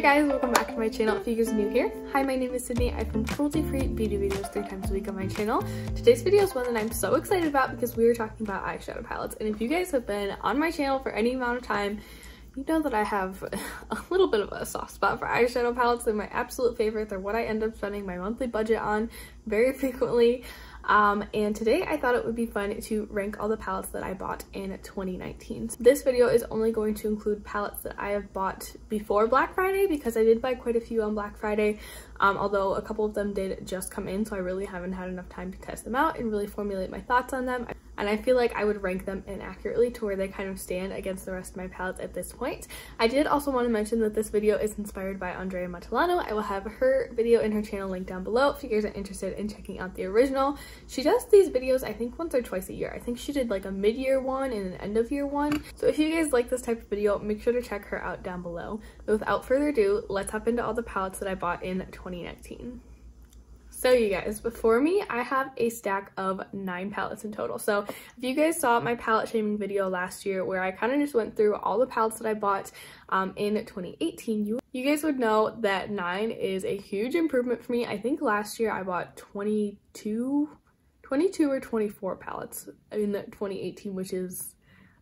guys, welcome back to my channel. If you guys are new here, hi, my name is Sydney. I film cruelty-free beauty videos 3 times a week on my channel. Today's video is one that I'm so excited about because we are talking about eyeshadow palettes. And if you guys have been on my channel for any amount of time, you know that I have a little bit of a soft spot for eyeshadow palettes. They're my absolute favorite. They're what I end up spending my monthly budget on very frequently. And today I thought it would be fun to rank all the palettes that I bought in 2019. So this video is only going to include palettes that I have bought before Black Friday because I did buy quite a few on Black Friday, although a couple of them did just come in, so I really haven't had enough time to test them out and really formulate my thoughts on them. And I feel like I would rank them inaccurately to where they kind of stand against the rest of my palettes at this point. I did also want to mention that this video is inspired by Andrea Matalano. I will have her video in her channel linked down below if you guys are interested in checking out the original. She does these videos I think once or twice a year. I think she did like a mid-year one and an end-of-year one. So if you guys like this type of video, make sure to check her out down below. But without further ado, let's hop into all the palettes that I bought in 2019. So you guys, before me, I have a stack of 9 palettes in total. So if you guys saw my palette shaming video last year where I kind of just went through all the palettes that I bought in 2018, you guys would know that 9 is a huge improvement for me. I think last year I bought 22 or 24 palettes in 2018, which is,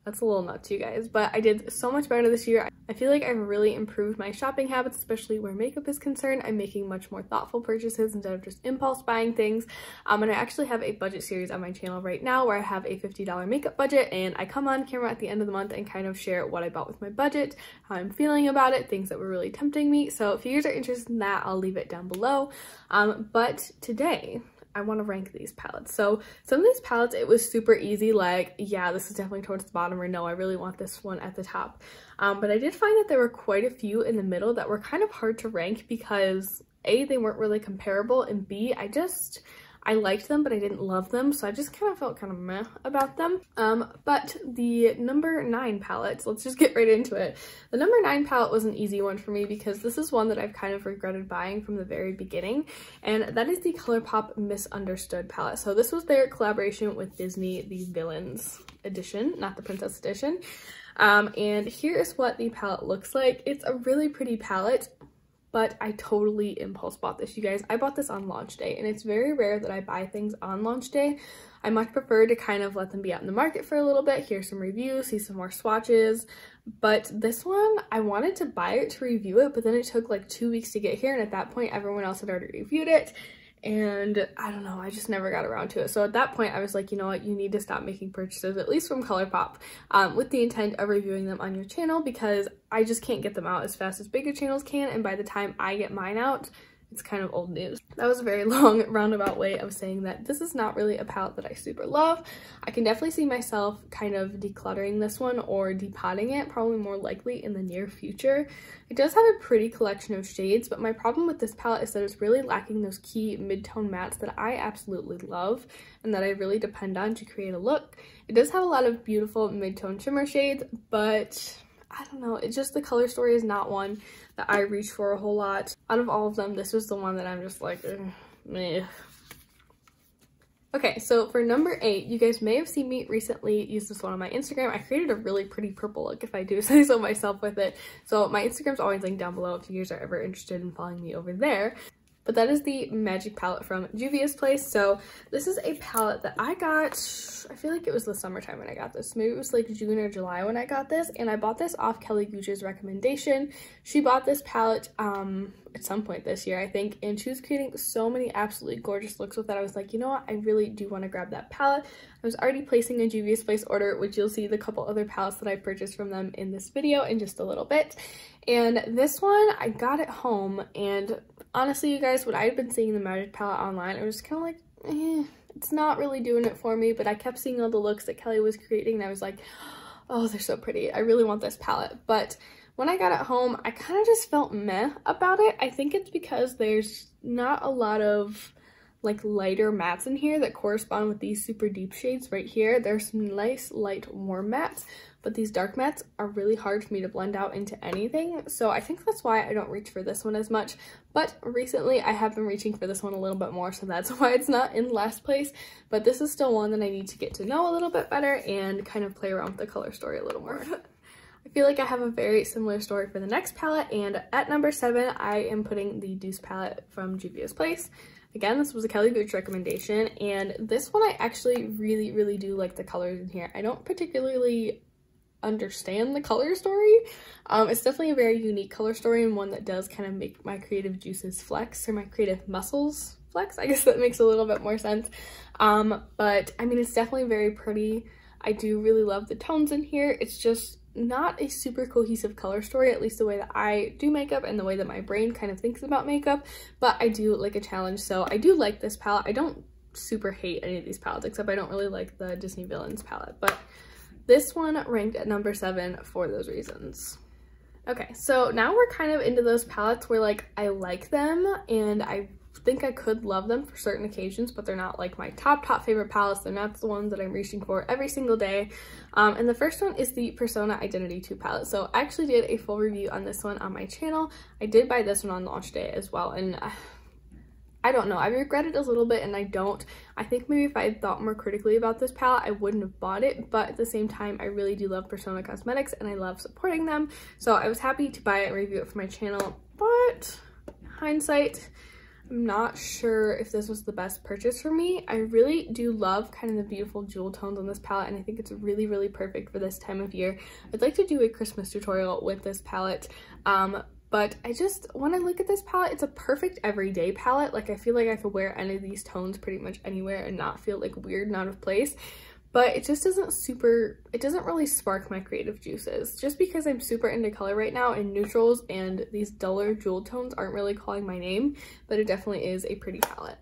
that's a little nuts, you guys, but I did so much better this year. I feel like I've really improved my shopping habits, especially where makeup is concerned. I'm making much more thoughtful purchases instead of just impulse buying things. And I actually have a budget series on my channel right now where I have a $50 makeup budget, and I come on camera at the end of the month and kind of share what I bought with my budget, how I'm feeling about it, things that were really tempting me. So if you guys are interested in that, I'll leave it down below. But today, I want to rank these palettes. So some of these palettes, it was super easy, like, yeah, this is definitely towards the bottom, or no, I really want this one at the top. But I did find that there were quite a few in the middle that were kind of hard to rank because A, they weren't really comparable, and B, I liked them, but I didn't love them, so I just kind of felt kind of meh about them. But the number 9 palette, let's just get right into it. The number 9 palette was an easy one for me because this is one that I've kind of regretted buying from the very beginning, and that is the ColourPop Misunderstood palette. So this was their collaboration with Disney, the Villains edition, not the Princess edition. And here is what the palette looks like. It's a really pretty palette, but I totally impulse bought this, you guys. I bought this on launch day, and it's very rare that I buy things on launch day. I much prefer to kind of let them be out in the market for a little bit, hear some reviews, see some more swatches. But this one, I wanted to buy it to review it, but then it took like 2 weeks to get here, and at that point, everyone else had already reviewed it. And I don't know, I just never got around to it. So at that point I was like, you know what, you need to stop making purchases, at least from ColourPop, with the intent of reviewing them on your channel, because I just can't get them out as fast as bigger channels can, and by the time I get mine out, it's kind of old news. That was a very long roundabout way of saying that this is not really a palette that I super love. I can definitely see myself kind of decluttering this one or depotting it, probably more likely in the near future. It does have a pretty collection of shades, but my problem with this palette is that it's really lacking those key mid-tone mattes that I absolutely love and that I really depend on to create a look. It does have a lot of beautiful mid-tone shimmer shades, but I don't know, it's just the color story is not one that I reach for a whole lot. Out of all of them, this was the one that I'm just like, meh. Okay, so for number 8, you guys may have seen me recently use this one on my Instagram. I created a really pretty purple look, if I do say so myself, with it. So my Instagram's always linked down below if you guys are ever interested in following me over there. But that is the Magic palette from Juvia's Place. So this is a palette that I got, I feel like it was the summertime when I got this. Maybe it was like June or July when I got this. And I bought this off Kelly Gooch's recommendation. She bought this palette at some point this year, I think. And she was creating so many absolutely gorgeous looks with that. I was like, you know what? I really do want to grab that palette. I was already placing a Juvia's Place order, which you'll see the couple other palettes that I purchased from them in this video in just a little bit. And this one, I got it home, and honestly, you guys, when I had been seeing the Magic palette online, I was just kind of like, it's not really doing it for me, but I kept seeing all the looks that Kelly was creating, and I was like, oh, they're so pretty. I really want this palette. But when I got it home, I kind of just felt meh about it. I think it's because there's not a lot of like lighter mattes in here that correspond with these super deep shades right here. There's some nice light warm mattes, but these dark mattes are really hard for me to blend out into anything. So I think that's why I don't reach for this one as much. But recently I have been reaching for this one a little bit more, so that's why it's not in last place. But this is still one that I need to get to know a little bit better and kind of play around with the color story a little more. I feel like I have a very similar story for the next palette, and at number 7, I am putting the Deuce palette from Juvia's Place. Again, this was a Kelly Gooch recommendation, and this one I actually really do like the colors in here. I don't particularly understand the color story. It's definitely a very unique color story, and one that does kind of make my creative juices flex, or my creative muscles flex. I guess that makes a little bit more sense. But I mean, it's definitely very pretty. I do really love the tones in here. It's just not a super cohesive color story, at least the way that I do makeup and the way that my brain kind of thinks about makeup, but I do like a challenge, so I do like this palette. I don't super hate any of these palettes, except I don't really like the Disney Villains palette, but this one ranked at number 7 for those reasons. Okay, so now we're kind of into those palettes where like I like them and I think I could love them for certain occasions, but they're not like my top favorite palettes. They're not the ones that I'm reaching for every single day. And the first one is the Persona Identity 2 palette. So I actually did a full review on this one on my channel. I did buy this one on launch day as well, and I don't know, I regret it a little bit, and I think maybe if I had thought more critically about this palette, I wouldn't have bought it, but at the same time, I really do love Persona Cosmetics, and I love supporting them, so I was happy to buy it and review it for my channel, but hindsight, I'm not sure if this was the best purchase for me. I really do love kind of the beautiful jewel tones on this palette, and I think it's really perfect for this time of year. I'd like to do a Christmas tutorial with this palette, but when I look at this palette, it's a perfect everyday palette. Like, I feel like I could wear any of these tones pretty much anywhere and not feel like weird and out of place. But it just it doesn't really spark my creative juices. Just because I'm super into color right now and neutrals and these duller jewel tones aren't really calling my name, but it definitely is a pretty palette.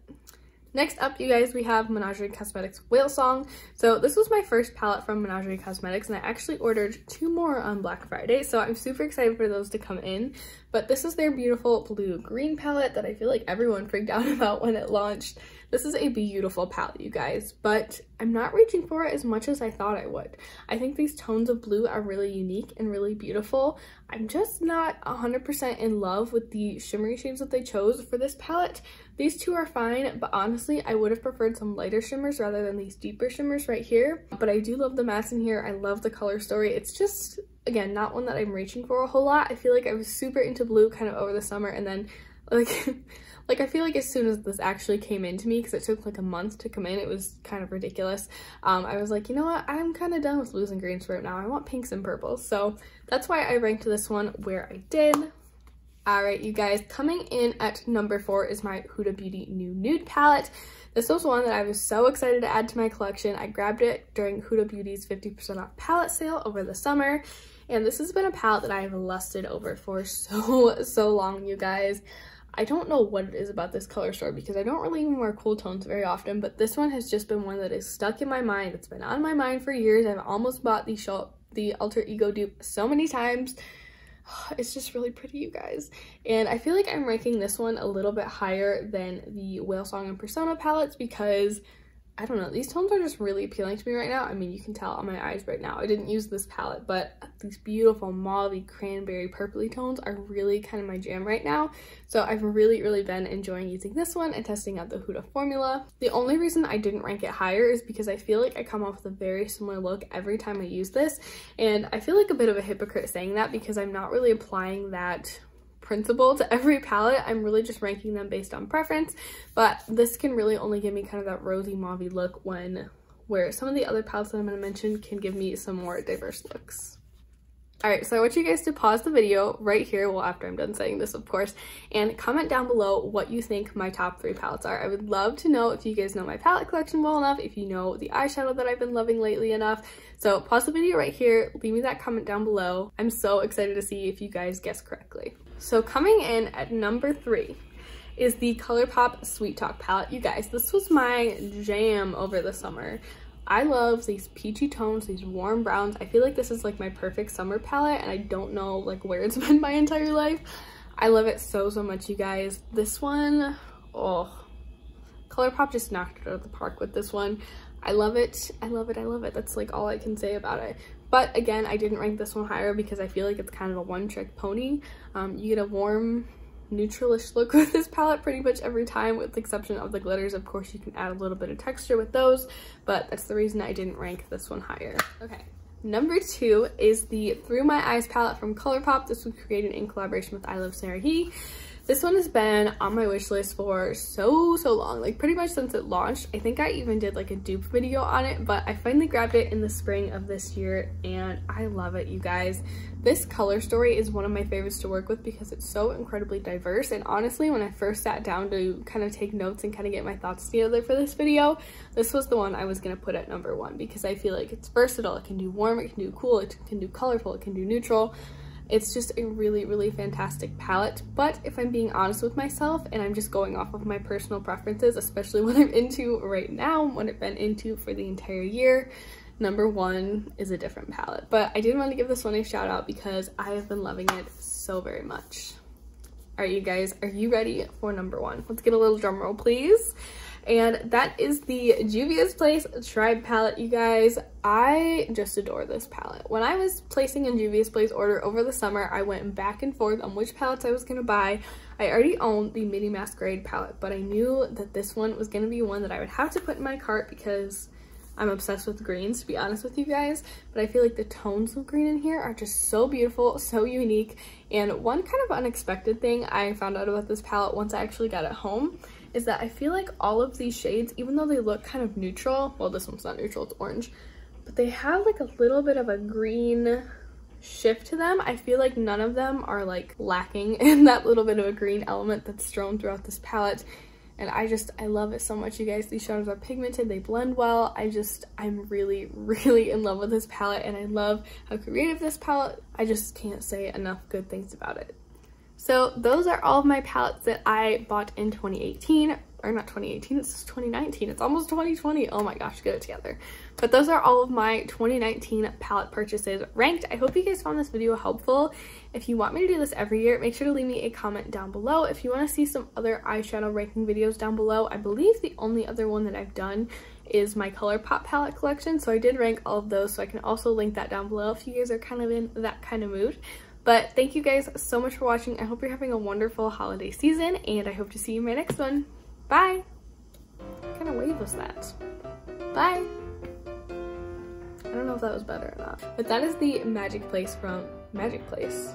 Next up, you guys, we have Menagerie Cosmetics Whale Song. So this was my first palette from Menagerie Cosmetics, and I actually ordered 2 more on Black Friday, so I'm super excited for those to come in. But this is their beautiful blue-green palette that I feel like everyone freaked out about when it launched. This is a beautiful palette, you guys, but I'm not reaching for it as much as I thought I would. I think these tones of blue are really unique and really beautiful. I'm just not 100% in love with the shimmery shades that they chose for this palette. These 2 are fine, but honestly, I would have preferred some lighter shimmers rather than these deeper shimmers right here. But I do love the mattes in here. I love the color story. It's just, again, not one that I'm reaching for a whole lot. I feel like I was super into blue kind of over the summer, and then like I feel like as soon as this actually came into me, because it took like a month to come in, it was kind of ridiculous. I was like, you know what, I'm kind of done with blues and greens right now. I want pinks and purples. So that's why I ranked this one where I did. Alright, you guys, coming in at number 4 is my Huda Beauty New Nude palette. This was one that I was so excited to add to my collection. I grabbed it during Huda Beauty's 50% off palette sale over the summer, and this has been a palette that I have lusted over for so long, you guys. I don't know what it is about this color story, because I don't really even wear cool tones very often, but this one has just been one that is stuck in my mind. It's been on my mind for years. I've almost bought the Alter Ego dupe so many times. It's just really pretty, you guys. And I feel like I'm ranking this one a little bit higher than the Whale Song and Persona palettes because, I don't know, these tones are just really appealing to me right now. I mean, you can tell on my eyes right now. I didn't use this palette, but these beautiful mauve-y, cranberry, purpley tones are really kind of my jam right now. So I've really been enjoying using this one and testing out the Huda formula. The only reason I didn't rank it higher is because I feel like I come off with a very similar look every time I use this. And I feel like a bit of a hypocrite saying that because I'm not really applying that principle to every palette. I'm really just ranking them based on preference, but this can really only give me kind of that rosy mauve-y look where some of the other palettes that I'm going to mention can give me some more diverse looks. Alright, so I want you guys to pause the video right here, well, after I'm done saying this, of course, and comment down below what you think my top 3 palettes are. I would love to know if you guys know my palette collection well enough, if you know the eyeshadow that I've been loving lately enough. So pause the video right here, leave me that comment down below. I'm so excited to see if you guys guess correctly. So coming in at number 3 is the ColourPop Sweet Talk palette. You guys, this was my jam over the summer. I love these peachy tones, these warm browns. I feel like this is like my perfect summer palette, and I don't know like where it's been my entire life. I love it so much, you guys. This one, oh, ColourPop just knocked it out of the park with this one. I love it. I love it. That's like all I can say about it. But again, I didn't rank this one higher because I feel like it's kind of a one-trick pony. You get a warm, neutralish look with this palette pretty much every time, with the exception of the glitters. Of course, you can add a little bit of texture with those, but that's the reason I didn't rank this one higher. Okay, Number 2 is the Through My Eyes palette from ColourPop. This was created in collaboration with I Love Sarah He. This one has been on my wish list for so long, like pretty much since it launched. I think I even did like a dupe video on it, but I finally grabbed it in the spring of this year and I love it, you guys. This color story is one of my favorites to work with because it's so incredibly diverse, and honestly when I first sat down to kind of take notes and kind of get my thoughts together for this video, this was the one I was going to put at number 1 because I feel like it's versatile. It can do warm, it can do cool, it can do colorful, it can do neutral. It's just a really fantastic palette. But if I'm being honest with myself and I'm just going off of my personal preferences, especially what I'm into right now, what I've been into for the entire year, number 1 is a different palette. But I did want to give this one a shout out because I have been loving it so very much. All right, you guys, are you ready for number 1? Let's get a little drum roll, please. And that is the Juvia's Place Tribe palette, you guys. I just adore this palette. When I was placing a Juvia's Place order over the summer, I went back and forth on which palettes I was going to buy. I already owned the Mini Masquerade palette, but I knew that this one was going to be one that I would have to put in my cart because I'm obsessed with greens, to be honest with you guys. But I feel like the tones of green in here are just so beautiful, so unique. And one kind of unexpected thing I found out about this palette once I actually got it home is that I feel like all of these shades, even though they look kind of neutral, well, this one's not neutral, it's orange, but they have like a little bit of a green shift to them. I feel like none of them are like lacking in that little bit of a green element that's strewn throughout this palette. And I love it so much, you guys. These shadows are pigmented, they blend well. I'm really in love with this palette, and I love how creative this palette. I just can't say enough good things about it. So those are all of my palettes that I bought in 2018, or not 2018, it's 2019. It's almost 2020. Oh my gosh, get it together. But those are all of my 2019 palette purchases ranked. I hope you guys found this video helpful. If you want me to do this every year, make sure to leave me a comment down below. If you want to see some other eyeshadow ranking videos down below, I believe the only other one that I've done is my ColourPop palette collection. So I did rank all of those, so I can also link that down below if you guys are kind of in that kind of mood. But thank you guys so much for watching. I hope you're having a wonderful holiday season, and I hope to see you in my next one. Bye! What kind of wave was that? Bye! I don't know if that was better or not. But that is the Magic Place from Magic Place.